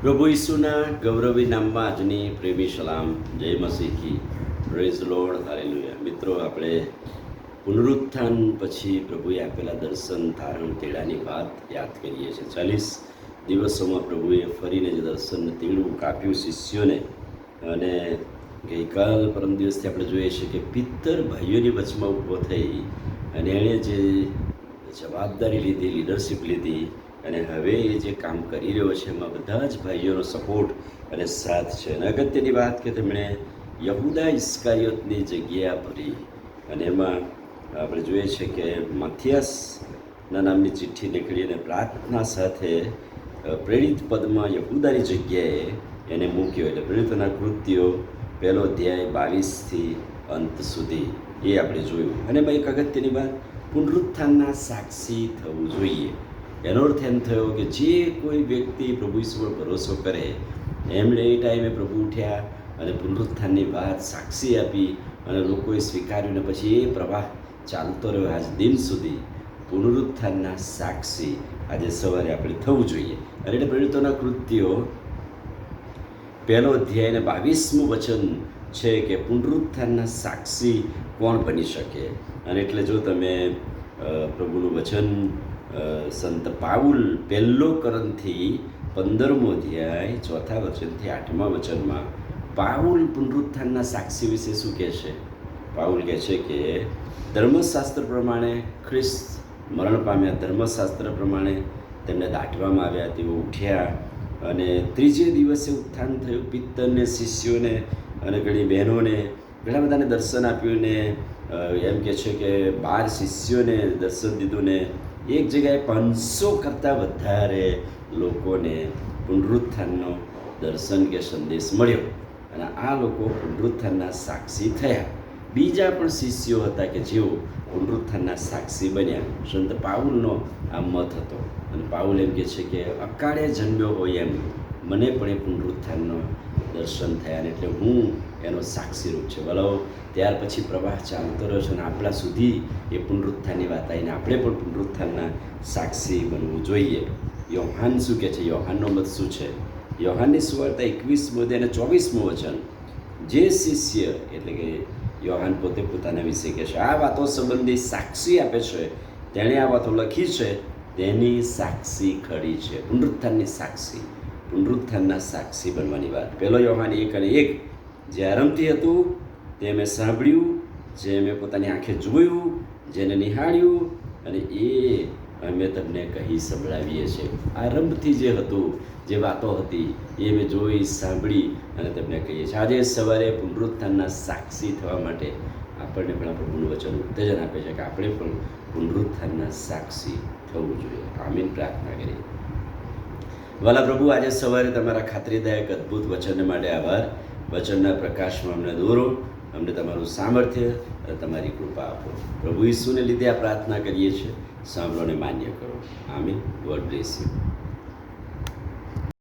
પ્રભુ ઈસુના ગૌરવી નામમાં આજની પ્રેમી સલામ. જય મસીહ કી. Praise lord, hallelujah. મિત્રો, આપણે પુનરુત્થાન પછી પ્રભુએ આપેલા દર્શન, તારણ, તેડાની વાત યાદ કરીએ છીએ. 40 દિવસોમાં પ્રભુએ ફરીને જે દર્શન તેડું કાપ્યું શિષ્યોને, અને ગઈકાલ પરમ દિવસથી આપણે જોઈએ છીએ કે પિત્તર ભાઈઓની વચમાં ઊભો થઈ અને એણે જે જવાબદારી લીધી, લીડરશિપ લીધી, અને હવે એ જે કામ કરી રહ્યો છે એમાં બધા જ ભાઈઓનો સપોર્ટ અને સાથ છે. અને અગત્યની વાત કે તેમણે યહૂદા ઇસ્કારિયોતની જગ્યા ભરી, અને એમાં આપણે જોઈએ છીએ કે માથિયાસના નામની ચિઠ્ઠી નીકળી અને પ્રાર્થના સાથે પ્રેરિત પદમાં યહૂદાની જગ્યાએ એને મૂક્યો. એટલે પ્રેરિતોના કૃત્યો 1 અધ્યાય 22થી અંત સુધી એ આપણે જોયું. અને એમાં એક અગત્યની વાત, પુનરુત્થાનના સાક્ષી થવું જોઈએ. એનો અર્થ એમ થયો કે જે કોઈ વ્યક્તિ પ્રભુ ઈસુ પર ભરોસો કરે, એમણે એ ટાઈમે પ્રભુ ઉઠ્યા અને પુનરુત્થાનની વાત સાક્ષી આપી અને લોકોએ સ્વીકાર્યું, ને પછી એ પ્રવાહ ચાલતો રહ્યો આજ દિન સુધી. પુનરુત્થાનના સાક્ષી આજે સવારે આપણે થવું જોઈએ. અને એટલે પ્રેરિતોના કૃત્યો 1 અધ્યાય અને 22મું વચન છે કે પુનરુત્થાનના સાક્ષી કોણ બની શકે. અને એટલે જો તમે પ્રભુનું વચન સંત પાઉલ 1 કોરિન્થી 15મો અધ્યાય 4થા વચનથી 8મા વચનમાં પાઉલ પુનરુત્થાનના સાક્ષી વિશે શું કહે છે? પાઉલ કહે છે કે ધર્મશાસ્ત્ર પ્રમાણે ખ્રિસ્ત મરણ પામ્યા, ધર્મશાસ્ત્ર પ્રમાણે તેમને દાટવામાં આવ્યા, તેઓ ઉઠ્યા અને ત્રીજે દિવસે ઉત્થાન થયું. પિત્તરને, શિષ્યોને અને ઘણી બહેનોને, ઘણા બધાને દર્શન આપ્યું. ને એમ કહે છે કે 12 શિષ્યોને દર્શન દીધું, ને એક જગ્યાએ 500 કરતાં વધારે લોકોને પુનરુત્થાનનો દર્શન કે સંદેશ મળ્યો, અને આ લોકો પુનરુત્થાનના સાક્ષી થયા. બીજા પણ શિષ્યો હતા કે જેઓ પુનરુત્થાનના સાક્ષી બન્યા. સંત પાઉલનો આ મત હતો, અને પાઉલ એમ કહે છે કે અકાળે જન્મ્યો હોય એમ મને પણ એ પુનરુત્થાનનો દર્શન થયા, ને એટલે હું એનો સાક્ષીરૂપ છે. બોલો, ત્યાર પછી પ્રવાહ ચાલતો રહ્યો છે, અને આપણા સુધી એ પુનરુત્થાનની વાત આવીને આપણે પણ પુનરુત્થાનના સાક્ષી બનવું જોઈએ. યોહાન શું કહે છે? યોહાનનો મત શું છે? યોહાનની સુવાર્તા 21મો અધ્યાય અને 24મું વચન, જે શિષ્ય, એટલે કે યોહાન પોતે પોતાના વિશે કહે છે, આ વાતો સંબંધી સાક્ષી આપે છે, તેણે આ વાતો લખી છે, તેની સાક્ષી ખરી છે. પુનરુત્થાનની સાક્ષી, પુનરુત્થાનના સાક્ષી બનવાની વાત. 1 યોહાન 1 અને 1, જે આરંભથી હતું તે મેં સાંભળ્યું, જે મેં પોતાની આંખે જોયું, જેને નિહાળ્યું, અને એ અમે તમને કહી સંભળાવીએ છીએ. આરંભથી જે હતું, જે વાતો હતી, એ મેં જોઈ, સાંભળી અને તમને કહીએ છીએ. આજે સવારે પુનરુત્થાનના સાક્ષી થવા માટે આપણને પણ આ પ્રભુનું વચન ઉત્તેજન આપે છે કે આપણે પણ પુનરુત્થાનના સાક્ષી થવું જોઈએ. આમીન. પ્રાર્થના કરીએ. વાલા પ્રભુ, આજે સવારે તમારા ખાતરીદાયક અદ્ભુત વચન માટે આભાર. વચનના પ્રકાશમાં અમને દોરો, અમને તમારું સામર્થ્ય અને તમારી કૃપા આપો. પ્રભુ ઈસુને લીધે આ પ્રાર્થના કરીએ છીએ. સાંભળોને માન્ય કરો. આમીન. God bless you.